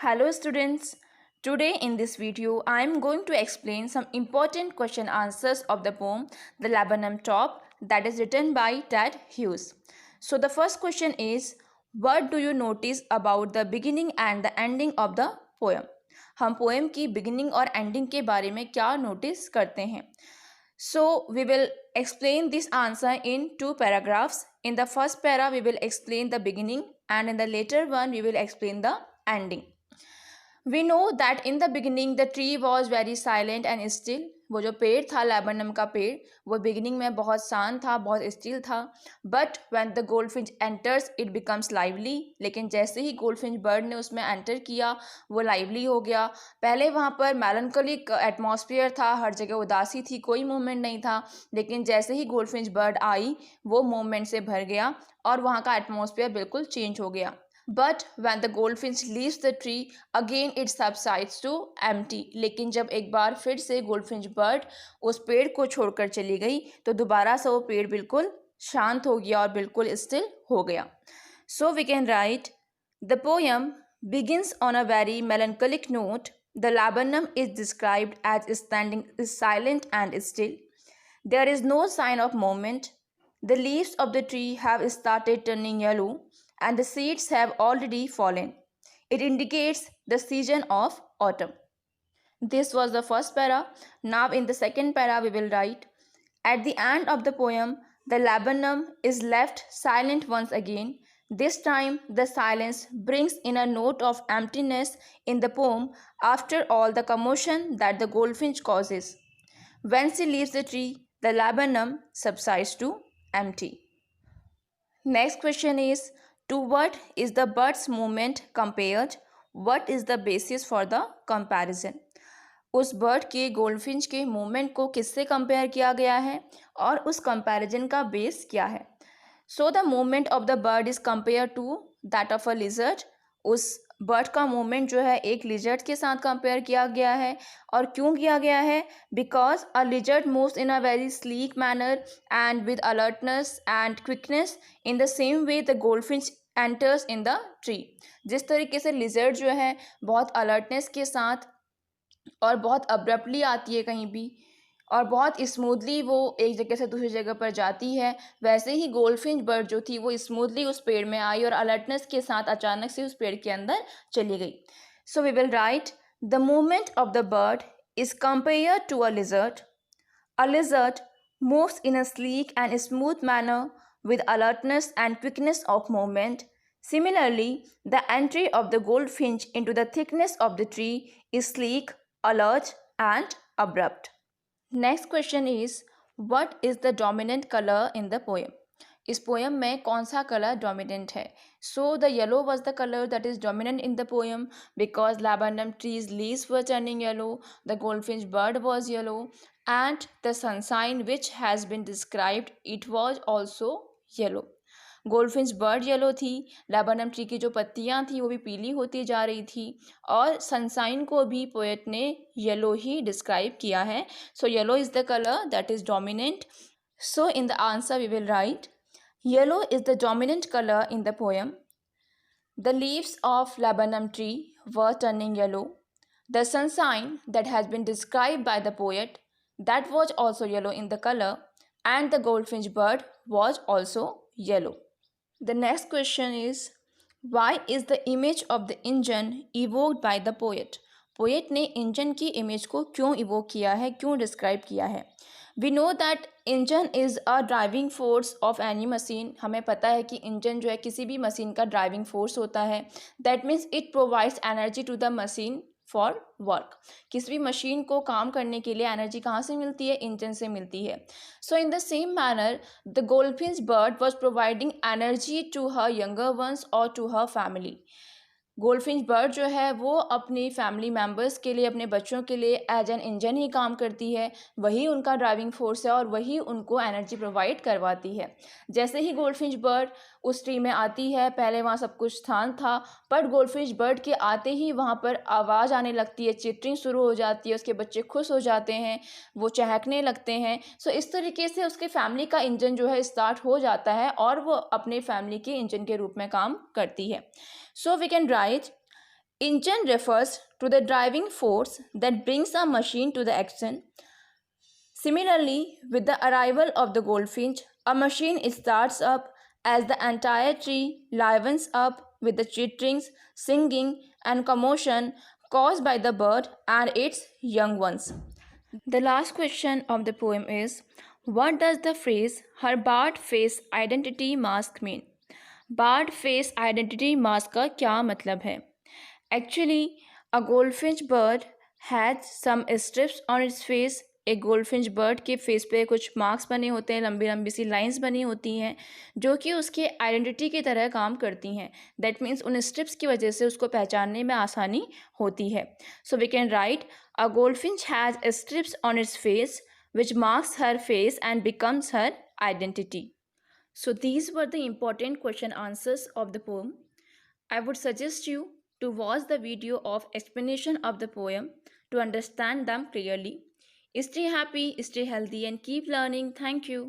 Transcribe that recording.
Hello students. Today in this video I am going to explain some important question answers of the poem The Laburnum Top that is written by Ted Hughes. So the first question is, what do you notice about the beginning and the ending of the poem? हम poem की beginning और ending के बारे में क्या notice करते हैं? So we will explain this answer in two paragraphs. In the first para we will explain the beginning and in the later one we will explain the ending. We know that in the beginning the tree was very silent and still. वो जो पेड़ था लैबरनम का पेड़ वो beginning में बहुत शांत था, बहुत स्टिल था. But when the goldfinch enters it becomes lively. लेकिन जैसे ही गोल्डफिंच बर्ड ने उसमें एंटर किया वो लाइवली हो गया. पहले वहाँ पर मेलनकोलिक एटमॉस्फेयर था, हर जगह उदासी थी, कोई मूवमेंट नहीं था. लेकिन जैसे ही गोल्डफिंच बर्ड आई वो मूवमेंट से भर गया और वहाँ का एटमॉस्फेयर बिल्कुल चेंज हो गया. But when the goldfinch leaves the tree, again it subsides to empty. लेकिन जब एक बार फिर से गोल्डफिंच बर्ड उस पेड़ को छोड़कर चली गई तो दोबारा से वो पेड़ बिल्कुल शांत हो गया और बिल्कुल स्टिल हो गया. So we can write, the poem begins on a very melancholic note. The laburnum is described as standing silent and still. There is no sign of movement. The leaves of the tree have started turning yellow and the seeds have already fallen. It indicates the season of autumn. This was the first para. Now in the second para we will write, at the end of the poem, the laburnum is left silent once again. This time the silence brings in a note of emptiness in the poem after all the commotion that the goldfinch causes. When she leaves the tree, the laburnum subsides to empty. Next question is, to what is the bird's movement compared? What is the basis for the comparison? उस bird के goldfinch के movement को किससे compare किया गया है और उस कंपैरिजन का बेस क्या है? So the movement of the bird is compare to that of a lizard. उस बर्ड का मूवमेंट जो है एक लिजर्ड के साथ कंपेयर किया गया है. और क्यों किया गया है? Because a lizard moves in a very sleek manner and with alertness and quickness. In the same way the goldfinch enters in the tree. जिस तरीके से लिजर्ड जो है बहुत अलर्टनेस के साथ और बहुत अब्रप्टली आती है कहीं भी और बहुत स्मूथली वो एक जगह से दूसरी जगह पर जाती है, वैसे ही गोल्डफिंच बर्ड जो थी वो स्मूथली उस पेड़ में आई और अलर्टनेस के साथ अचानक से उस पेड़ के अंदर चली गई. So we will write, the movement of the bird is compare to a lizard. A lizard moves in a sleek and smooth manner with alertness and quickness of movement. Similarly, the entry of the goldfinch into the thickness of the tree is sleek, alert, and abrupt. Next question is, what is the dominant color in the poem? इस poem में कौन सा colour dominant है? So the yellow was the colour that is dominant in the poem because laburnum trees leaves were turning yellow, the goldfinch bird was yellow, and the sunshine which has been described, it was also yellow. Goldfinch bird yellow थी, लैबरनम tree की जो पत्तियां थी वो भी पीली होती जा रही थी और सनसाइन को भी पोएट ने येलो ही डिस्क्राइब किया है. So yellow is the colour that is dominant. So in the answer we will write, yellow is the dominant colour in the poem. The leaves of laburnum tree were turning yellow. The sunshine that has been described by the poet, that was also yellow in the colour. And the goldfinch bird was also yellow. The next question is, why is the image of the engine evoked by the poet? Poet ने engine की image को क्यों evoke किया है, क्यों describe किया है? We know that engine is a driving force of any machine. हमें पता है कि इंजन जो है किसी भी मशीन का ड्राइविंग फोर्स होता है. That means it provides energy to the machine for work. किसी भी मशीन को काम करने के लिए एनर्जी कहाँ से मिलती है? इंजन से मिलती है. So in the same manner the goldfinch bird was providing energy to her younger ones or to her family. Goldfinch bird जो है वो अपनी फैमिली मेम्बर्स के लिए, अपने बच्चों के लिए एज एन इंजन ही काम करती है. वही उनका ड्राइविंग फोर्स है और वही उनको एनर्जी प्रोवाइड करवाती है. जैसे ही गोल्डफिंच बर्ड उस ट्री में आती है, पहले वहाँ सब कुछ शांत था, बट गोल्डफिंच बर्ड के आते ही वहाँ पर आवाज़ आने लगती है, चिट्रिंग शुरू हो जाती है, उसके बच्चे खुश हो जाते हैं, वो चहकने लगते हैं. सो इस तरीके से उसके फैमिली का इंजन जो है स्टार्ट हो जाता है और वो अपने फैमिली के इंजन के रूप में काम करती है. So we can write, Engine refers to the driving force that brings a machine to the action. Similarly, with the arrival of the goldfinch, a machine starts up as the entire tree livens up with the chitterings, singing, and commotion caused by the bird and its young ones. The last question of the poem is, what does the phrase her barred face identity mask mean? Barred face identity mask का क्या मतलब है? Actually, a goldfinch bird has some strips on its face. एक goldfinch bird के face पे कुछ marks बने होते हैं, लंबी लंबी सी लाइंस बनी होती हैं जो कि उसके आइडेंटिटी की तरह काम करती हैं. दैट मीन्स उन स्ट्रिप्स की वजह से उसको पहचानने में आसानी होती है. So we can write a goldfinch has strips on its face which marks her face and becomes her identity. So these were the important question answers of the poem. I would suggest you to watch the video of explanation of the poem to understand them clearly. Stay happy, stay healthy, and keep learning. Thank you.